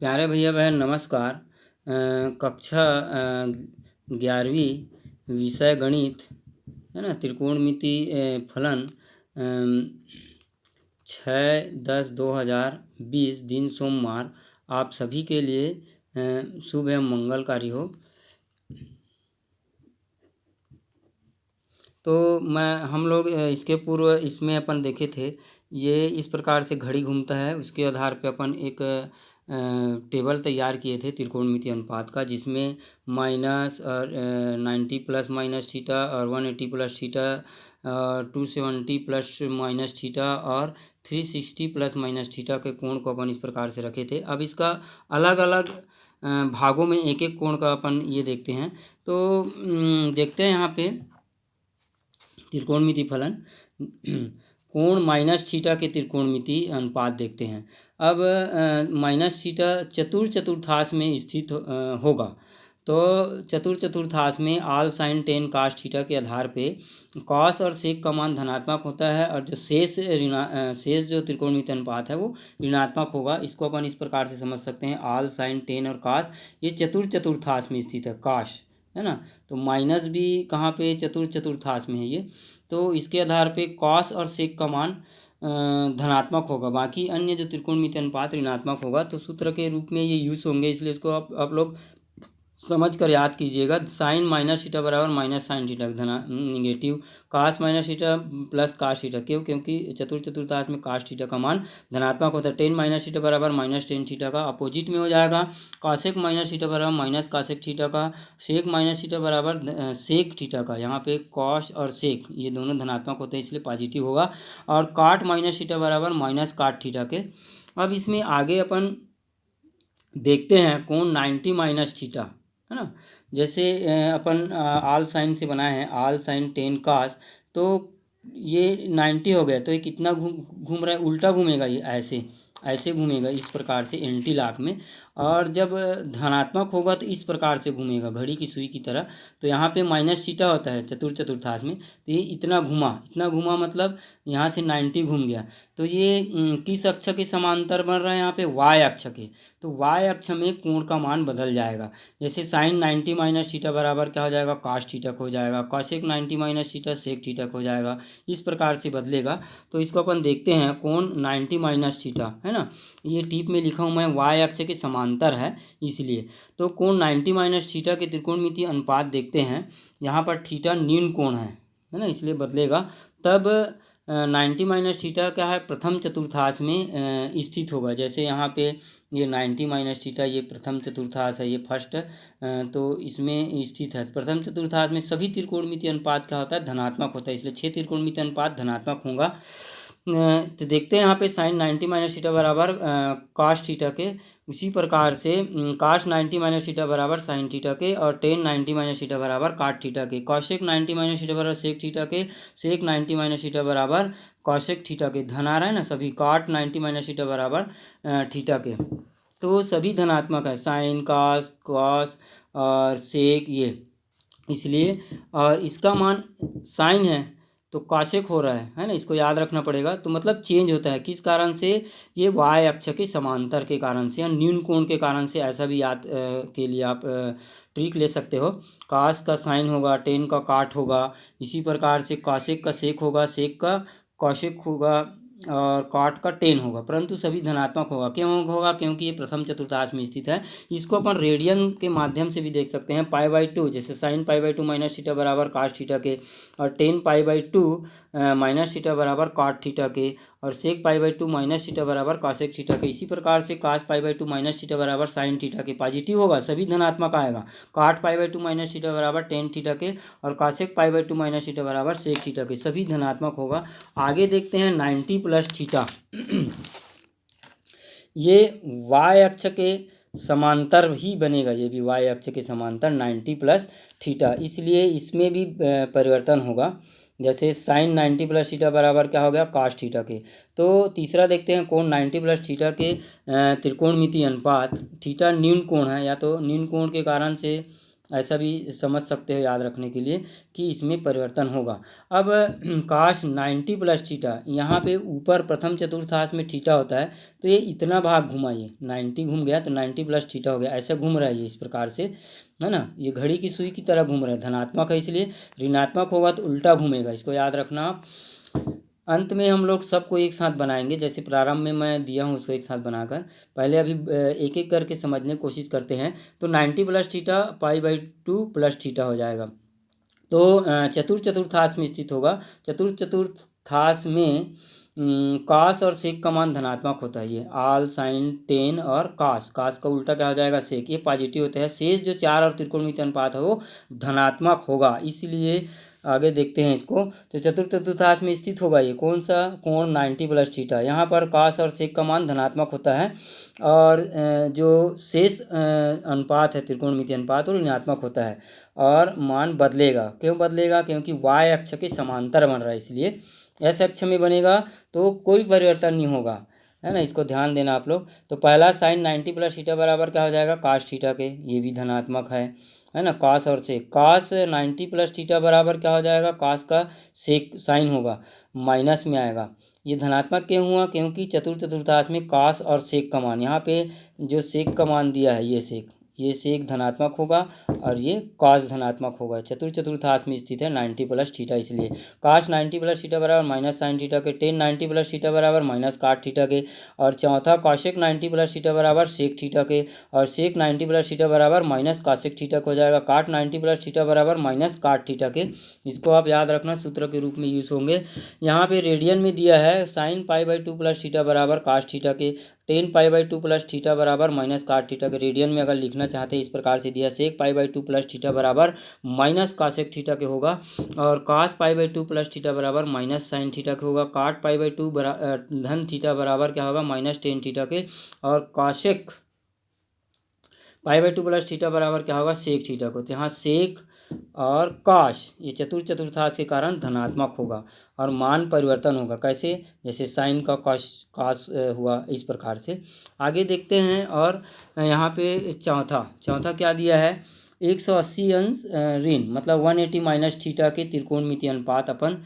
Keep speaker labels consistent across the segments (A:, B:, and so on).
A: प्यारे भैया बहन नमस्कार। कक्षा 11वीं विषय गणित है ना, त्रिकोणमिति फलन 6/10/2020 दिन सोमवार आप सभी के लिए शुभ एवं मंगलकारी हो। तो हम लोग इसके पूर्व इसमें अपन देखे थे, ये इस प्रकार से घड़ी घूमता है, उसके आधार पे अपन एक टेबल तैयार किए थे त्रिकोणमिति अनुपात का, जिसमें माइनस और 90 प्लस माइनस थीटा और 180 प्लस थीटा और 270 प्लस माइनस थीटा और 360 प्लस माइनस थीटा के कोण को अपन इस प्रकार से रखे थे। अब इसका अलग अलग भागों में एक एक कोण का अपन ये देखते हैं। तो देखते हैं यहाँ पे त्रिकोणमिति फलन कोण माइनस थीटा के त्रिकोणमिति अनुपात देखते हैं। अब माइनस थीटा चतुर्थांश में स्थित होगा, तो चतुर्थांश में आल साइन टेन कास थीटा के आधार पे कॉस और सेक का मान धनात्मक होता है और जो शेष जो त्रिकोणमिति अनुपात है वो ऋणात्मक होगा। इसको अपन इस प्रकार से समझ सकते हैं, आल साइन टेन और कास ये चतुर्थांश में स्थित है, काश है ना। तो माइनस भी कहाँ पे, चतुर्थांश में है ये। तो इसके आधार पे कॉस और सेक का मान धनात्मक होगा, बाकी अन्य जो त्रिकोणमिति अनुपात ऋणात्मक होगा। तो सूत्र के रूप में ये यूज़ होंगे, इसलिए इसको आप लोग समझ कर याद कीजिएगा। साइन माइनस थीटा बराबर minus sine theta negative, cos minus theta plus cos theta, क्योंकि चतुर्थांश में कास थीटा का मान धनात्मक होता है। टेन माइनस थीटा बराबर माइनस टेन थीटा का अपोजिट में हो जाएगा। कासेक माइनस थीटा बराबर माइनस कासेक थीटा का, सेक माइनस थीटा बराबर सेक थीटा का। यहाँ पे कॉस और सेक ये दोनों धनात्मक होते हैं, इसलिए पॉजिटिव होगा। और काट माइनस थीटा बराबर माइनस काट थीटा के। अब इसमें आगे अपन देखते हैं कोण 90 माइनस थीटा है ना। जैसे अपन आल साइन से बनाए हैं, आल साइन टेन कास, तो ये 90 हो गया, तो ये कितना घूम रहा है, उल्टा घूमेगा, ये ऐसे ऐसे घूमेगा इस प्रकार से एंटी लॉक में। और जब धनात्मक होगा तो इस प्रकार से घूमेगा घड़ी की सुई की तरह। तो यहाँ पे माइनस थीटा होता है चतुर्थांश में, तो ये इतना घुमा मतलब यहाँ से 90 घूम गया। तो ये किस अक्ष के समांतर बन रहा है, यहाँ पे वाई अक्ष के। तो वाई अक्ष में कोण का मान बदल जाएगा। जैसे साइन 90 माइनस थीटा बराबर क्या हो जाएगा, कास थीटा हो जाएगा, cosec 90 minus theta sec theta हो जाएगा, इस प्रकार से बदलेगा। तो इसको अपन देखते हैं, कोण 90 माइनस थीटा है ना, ये टिप में लिखा हूँ मैं, वाई अक्ष के समांतर है इसलिए। तो कोण 90 माइनस थीटा के त्रिकोणमिति अनुपात देखते हैं। यहाँ पर थीटा न्यून कोण है ना, इसलिए बदलेगा। तब 90 माइनस थीटा क्या है, प्रथम चतुर्थांश में स्थित होगा। जैसे यहाँ पे ये 90 माइनस थीटा ये प्रथम चतुर्थांश है, ये फर्स्ट, तो इसमें स्थित है। प्रथम चतुर्थांश में सभी त्रिकोणमिति अनुपात क्या होता है, धनात्मक होता है, इसलिए 6 त्रिकोणमिति अनुपात धनात्मक होगा। तो देखते हैं यहाँ पे साइन 90 माइनस थीटा बराबर कास थीटा के, उसी प्रकार से कास 90 माइनस थीटा बराबर साइन थीटा के, और टेन 90 माइनस थीटा बराबर काट थीटा के, कॉसेक 90 माइनस थीटा बराबर सेक थीटा के, सेक 90 माइनस थीटा बराबर कॉसेक थीटा के। धन आ रहा है ना सभी, काट 90 माइनस थीटा बराबर थीटा के। तो सभी धनात्मक है, साइन कास कॉस और सेक ये, इसलिए। और इसका मान साइन है तो कासेक हो रहा है ना, इसको याद रखना पड़ेगा। तो मतलब चेंज होता है किस कारण से, ये वाई अक्ष के समांतर के कारण से या न्यून कोण के कारण से, ऐसा भी याद के लिए आप ट्रिक ले सकते हो। कास का साइन होगा, टेन का काट होगा, इसी प्रकार से कासेक का सेक होगा, सेक का कॉसेक होगा और काट का टेन होगा, परंतु सभी धनात्मक होगा। क्यों होगा, क्योंकि ये प्रथम चतुर्थांश में स्थित है। इसको अपन रेडियन के माध्यम से भी देख सकते हैं, पाई/2, जैसे साइन पाई/2 माइनस थीटा बराबर कास थीटा के, और टेन पाई/2 माइनस थीटा बराबर काट थीटा के, और सेक पाई/2 माइनस थीटा बराबर कासेक थीटा के। इसी प्रकार से कास पाई/2 माइनस थीटा बराबर साइन थीटा के, पॉजिटिव होगा, सभी धनात्मक आएगा। काट पाई/2 माइनस थीटा बराबर टेन थीटा के, और कासेक पाई/2 माइनस थीटा बराबर सेक थीटा के, सभी धनात्मक होगा। आगे देखते हैं 90 प्लस थीटा ये वाई अक्ष के समांतर ही बनेगा, ये भी वाई अक्ष के समांतर 90 प्लस थीटा, इसलिए इसमें भी परिवर्तन होगा। जैसे साइन 90 प्लस थीटा बराबर क्या हो गया, कास थीटा के। तो तीसरा देखते हैं, कोण 90 प्लस थीटा के त्रिकोणमिति अनुपात, थीटा न्यून कोण है, या तो न्यून कोण के कारण से ऐसा भी समझ सकते हो याद रखने के लिए कि इसमें परिवर्तन होगा। अब काश 90 प्लस थीटा, यहाँ पे ऊपर प्रथम चतुर्थांश में थीटा होता है, तो ये इतना भाग घुमा, ये 90 घूम गया तो 90 प्लस थीटा हो गया, ऐसे घूम रहा है ये इस प्रकार से, है ना। ये घड़ी की सुई की तरह घूम रहा है, धनात्मक है इसलिए। ऋणात्मक होगा तो उल्टा घूमेगा, इसको याद रखना आप। अंत में हम लोग सबको एक साथ बनाएंगे, जैसे प्रारंभ में मैं दिया हूँ उसको एक साथ बनाकर। पहले अभी एक एक करके समझने की कोशिश करते हैं। तो 90 प्लस थीटा पाई/2 प्लस थीटा हो जाएगा। तो चतुर्थांश में स्थित होगा। चतुर्थांश में कास और सेक का मान धनात्मक होता है। ये आल, साइन, टेन और कास का उल्टा क्या हो जाएगा, सेक, ये पॉजिटिव होता है। शेष जो 4 और त्रिकोणमितीय अनुपात है वो धनात्मक होगा, इसलिए आगे देखते हैं इसको। तो चतुर्थांश में स्थित होगा ये कौन सा कोण, 90 प्लस थीटा। यहाँ पर कास और सेक का मान धनात्मक होता है, और जो शेष अनुपात है त्रिकोणमितीय अनुपात, वो ऋणात्मक होता है, और मान बदलेगा। क्यों बदलेगा, क्योंकि वाई अक्ष के समांतर बन रहा है, इसलिए एस अक्ष में बनेगा तो कोई परिवर्तन नहीं होगा, है ना। इसको ध्यान देना आप लोग। तो पहला साइन 90 प्लस थीटा बराबर क्या हो जाएगा, कास थीटा के, ये भी धनात्मक है ना। कास और सेक, कास 90 प्लस थीटा बराबर क्या हो जाएगा, कास का सेक साइन होगा, माइनस में आएगा। ये धनात्मक क्यों हुआ, क्योंकि चतुर्थांश में कास और सेक का मान, यहाँ पे जो सेक का मान दिया है ये सेक धनात्मक होगा, और ये कास धनात्मक होगा। चतुर्थांश में स्थित है 90 प्लस थीटा, इसलिए कास 90 प्लस थीटा बराबर माइनस साइन थीटा के, टेन 90 प्लस थीटा बराबर माइनस काट थीटा के, और चौथा कॉसेक 90 प्लस थीटा बराबर सेक थीटा के, और सेक 90 प्लस थीटा बराबर माइनस कॉसेक थीटा को हो जाएगा। काट 90 प्लस थीटा बराबर माइनस काट थीटा के। इसको आप याद रखना, सूत्र के रूप में यूज होंगे। यहाँ पे रेडियन में दिया है साइन पाई/2 प्लस थीटा बराबर कास थीटा के, टेन पाई/2 प्लस थीटा बराबर माइनस काट थीटा के। रेडियन में अगर लिखना चाहते हैं इस प्रकार से दिया, सेक पाई/2 प्लस थीटा बराबर माइनस कासेक थीटा के होगा, और कास पाई/2 प्लस थीटा बराबर माइनस साइन थीटा के होगा। काट पाई/2 धन थीटा बराबर क्या होगा, माइनस टेन थीटा के, और कासेक पाई/2 प्लस थीटा बराबर क्या होगा, सेक थीटा को। तो यहाँ सेक और काश ये चतुर्थांश के कारण धनात्मक होगा, और मान परिवर्तन होगा। कैसे, जैसे साइन का कास हुआ, इस प्रकार से। आगे देखते हैं, और यहाँ पे चौथा क्या दिया है, 180 अंश ऋण, मतलब 180 माइनस थीटा के त्रिकोणमितीय अनुपात अपन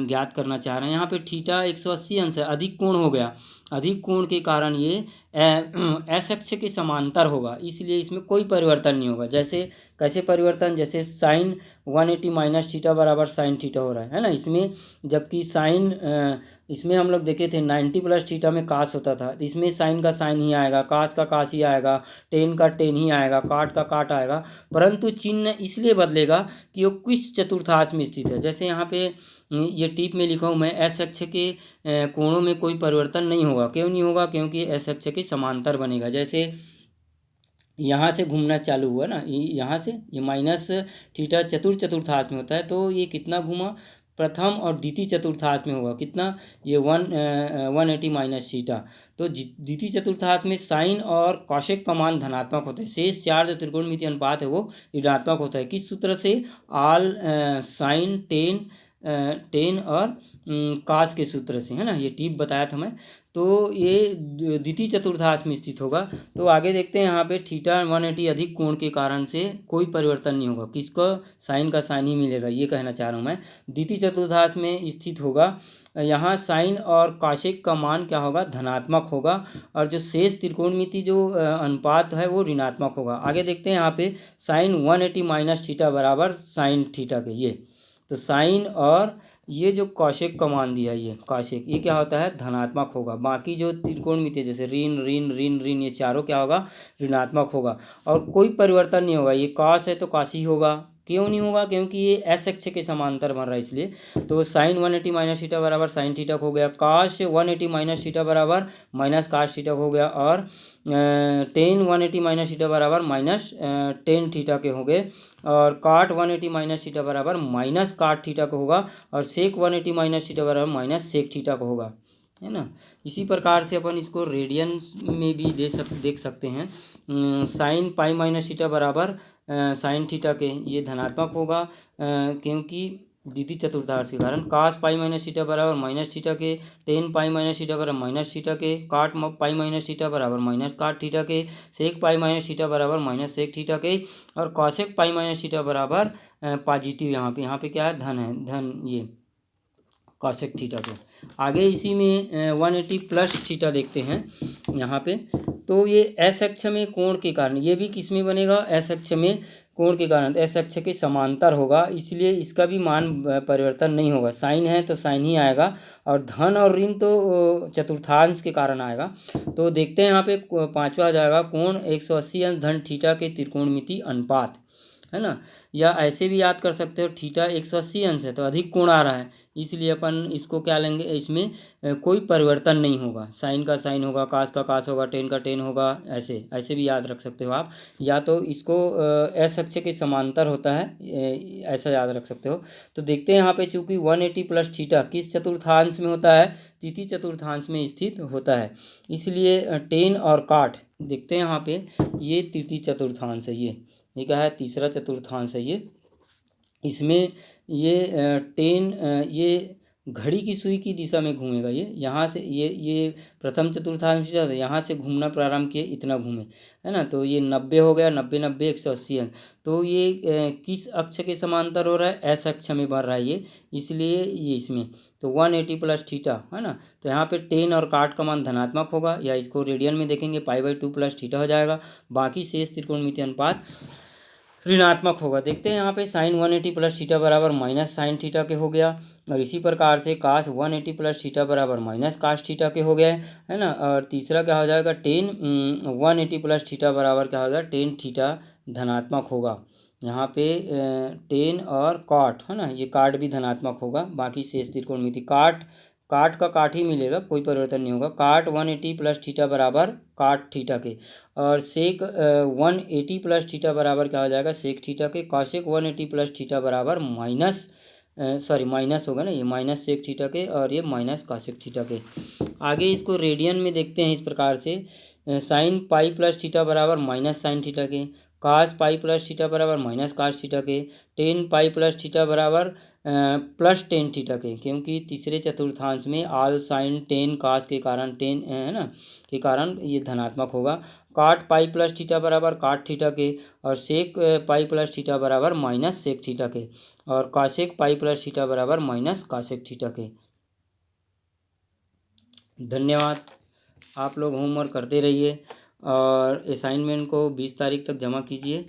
A: ज्ञात करना चाह रहे हैं। यहाँ पे थीटा 180 अंश है, अधिक कोण हो गया। अधिक कोण के कारण ये एस अक्ष के समांतर होगा, इसलिए इसमें कोई परिवर्तन नहीं होगा। जैसे कैसे परिवर्तन, जैसे साइन 180 माइनस थीटा बराबर साइन थीटा हो रहा है ना इसमें, जबकि साइन इसमें हम लोग देखे थे 90 प्लस थीटा में कास होता था, तो इसमें साइन का साइन ही आएगा, कास का कास ही आएगा, टेन का टेन ही आएगा, काट का काट आएगा। परंतु चिन्ह इसलिए बदलेगा कि वो किस चतुर्थांश में स्थित है। जैसे यहाँ पे ये टिप में लिखा हूँ मैं, एस अक्ष के कोणों में कोई परिवर्तन नहीं होगा। क्यों नहीं होगा, क्योंकि एस अक्ष के समांतर बनेगा। जैसे यहाँ से घूमना चालू हुआ ना, यहाँ से ये माइनस थीटा चतुर्थांश में होता है, तो ये कितना घूमा, प्रथम और द्वितीय चतुर्थांश में होगा कितना, ये 180 माइनस थीटा। तो द्वितीय चतुर्थांश में साइन और कॉसेक का मान धनात्मक होता है। शेष 4 जो त्रिकोणमितीय अनुपात है वो ऋणात्मक होता है। किस सूत्र से, आल, साइन, टेन और कास के सूत्र से, है ना। ये टिप बताया था मैं। तो ये द्वितीय चतुर्थांश में स्थित होगा। तो आगे देखते हैं, यहाँ पे थीटा 180 अधिक कोण के कारण से कोई परिवर्तन नहीं होगा। किसको, साइन का साइन ही मिलेगा, ये कहना चाह रहा हूँ मैं। द्वितीय चतुर्थांश में स्थित होगा। यहाँ साइन और कासेक का मान क्या होगा, धनात्मक होगा, और जो शेष त्रिकोणमिति जो अनुपात है वो ऋणात्मक होगा। आगे देखते हैं, यहाँ पे साइन 180 माइनस थीटा बराबर साइन थीटा के, ये तो साइन और ये जो कॉसेक का मान दिया है, ये कॉसेक, ये क्या होता है, धनात्मक होगा। बाकी जो त्रिकोणमिति जैसे ऋण ऋण ऋण ऋण, ये चारों क्या होगा, ऋणात्मक होगा, और कोई परिवर्तन नहीं होगा। ये कॉस है तो कॉस ही होगा। क्यों नहीं होगा, क्योंकि ये एस अक्ष के समांतर बन रहा है, इसलिए। तो साइन 180 माइनस थीटा बराबर साइन थीटा हो गया, काश 180 माइनस थीटा बराबर माइनस काश थीटा हो गया, और टेन 180 माइनस थीटा बराबर माइनस टेन थीटा के हो गए, और काट 180 माइनस थीटा बराबर माइनस काट थीटा को होगा, और सेक 180 माइनस थीटा बराबर माइनस सेक थीटा को होगा, है ना। इसी प्रकार से अपन इसको रेडियन में भी देख सकते हैं। साइन पाई माइनस थीटा बराबर साइन थीटा के, ये धनात्मक होगा, क्योंकि द्वितीय चतुर्थांश के कारण। कास पाई माइनस थीटा बराबर माइनस थीटा के, टेन पाई माइनस थीटा बराबर माइनस थीटा के, काट पाई माइनस थीटा बराबर माइनस काट थीटा के, सेक पाई माइनस थीटा बराबर माइनस सेक थीटा के, और कॉसेक पाई माइनस थीटा बराबर पॉजिटिव, यहाँ पे क्या है, धन है, धन ये कॉसेक थीटा के। आगे इसी में 180 प्लस थीटा देखते हैं यहाँ पे। तो ये एस अक्ष में कोण के कारण, ये भी किस में बनेगा, एस अक्ष में कोण के कारण, एस अक्ष के समांतर होगा, इसलिए इसका भी मान परिवर्तन नहीं होगा। साइन है तो साइन ही आएगा, और धन और ऋण तो चतुर्थांश के कारण आएगा। तो देखते हैं यहाँ पे पांचवा आ जाएगा कोण 180 अंश धन थीटा के त्रिकोणमिति अनुपात, है ना। या ऐसे भी याद कर सकते हो, थीटा 180 अंश है तो अधिक कोण आ रहा है, इसलिए अपन इसको क्या लेंगे, इसमें कोई परिवर्तन नहीं होगा, साइन का साइन होगा, कास का कास होगा, टेन का टेन होगा, ऐसे ऐसे भी याद रख सकते हो आप। या तो इसको एस अक्ष के समांतर होता है, ऐसा याद रख सकते हो। तो देखते हैं यहाँ पे, चूंकि 180 प्लस थीटा किस चतुर्थांश में होता है, तृतीय चतुर्थांश में स्थित होता है, इसलिए टेन और काट देखते हैं यहाँ पे, ये तृतीय चतुर्थांश है, ये क्या है, तीसरा चतुर्थांश है ये। इसमें ये टेन ये घड़ी की सुई की दिशा में घूमेगा, ये यहाँ से, ये प्रथम चतुर्थांश है, यहाँ से घूमना प्रारंभ किए, इतना घूमे, है ना। तो ये 90 हो गया, 90 90 180 अंश। तो ये किस अक्ष के समांतर हो रहा है, एस अक्ष में बढ़ रहा है ये, इसलिए ये इसमें। तो 180 प्लस थीटा, है ना। तो यहाँ पे टेन और काट का मान धनात्मक होगा, या इसको रेडियन में देखेंगे पाई/2 प्लस थीटा हो जाएगा। बाकी शेष त्रिकोणमितीय अनुपात ऋणात्मक होगा। देखते हैं यहाँ पे साइन 180 प्लस थीटा बराबर माइनस साइन थीटा के हो गया, और इसी प्रकार से कास 180 प्लस थीटा बराबर माइनस कास थीटा के हो गए, है ना। और तीसरा क्या हो जाएगा, टेन 180 प्लस थीटा बराबर क्या होगा, टेन थीटा धनात्मक होगा। यहाँ पे टेन और काट, है ना, ये काट भी धनात्मक होगा। बाकी शेष त्रिकोणमिति काट का काट ही मिलेगा, कोई परिवर्तन नहीं होगा। काट 180 प्लस थीटा बराबर काट थीटा के, और सेक 180 प्लस थीटा बराबर क्या हो जाएगा, सेक थीटा के। कॉसेक 180 प्लस थीटा बराबर माइनस माइनस होगा ना, ये माइनस सेक थीटा के, और ये माइनस कॉसेक थीटा के। आगे इसको रेडियन में देखते हैं इस प्रकार से, साइन पाई प्लस थीटा बराबर माइनस साइन थीटा के, कास पाई प्लस थीटा बराबर माइनस कास थीटा के, टेन पाई प्लस थीटा बराबर प्लस टेन थीटा के, क्योंकि तीसरे चतुर्थांश में आल साइन टेन कास के कारण, टेन है ना, के कारण ये धनात्मक होगा। काट पाई प्लस थीटा बराबर काट थीटा के, और सेक पाई प्लस थीटा बराबर माइनस सेक थीटा के, और कासेक पाई प्लस थीटा बराबर माइनस कासेक थीटा के। धन्यवाद। आप लोग होमवर्क करते रहिए, और असाइनमेंट को 20 तारीख तक जमा कीजिए।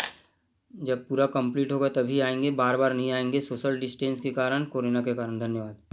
A: जब पूरा कंप्लीट होगा तभी आएंगे, बार बार नहीं आएंगे, सोशल डिस्टेंस के कारण, कोरोना के कारण। धन्यवाद।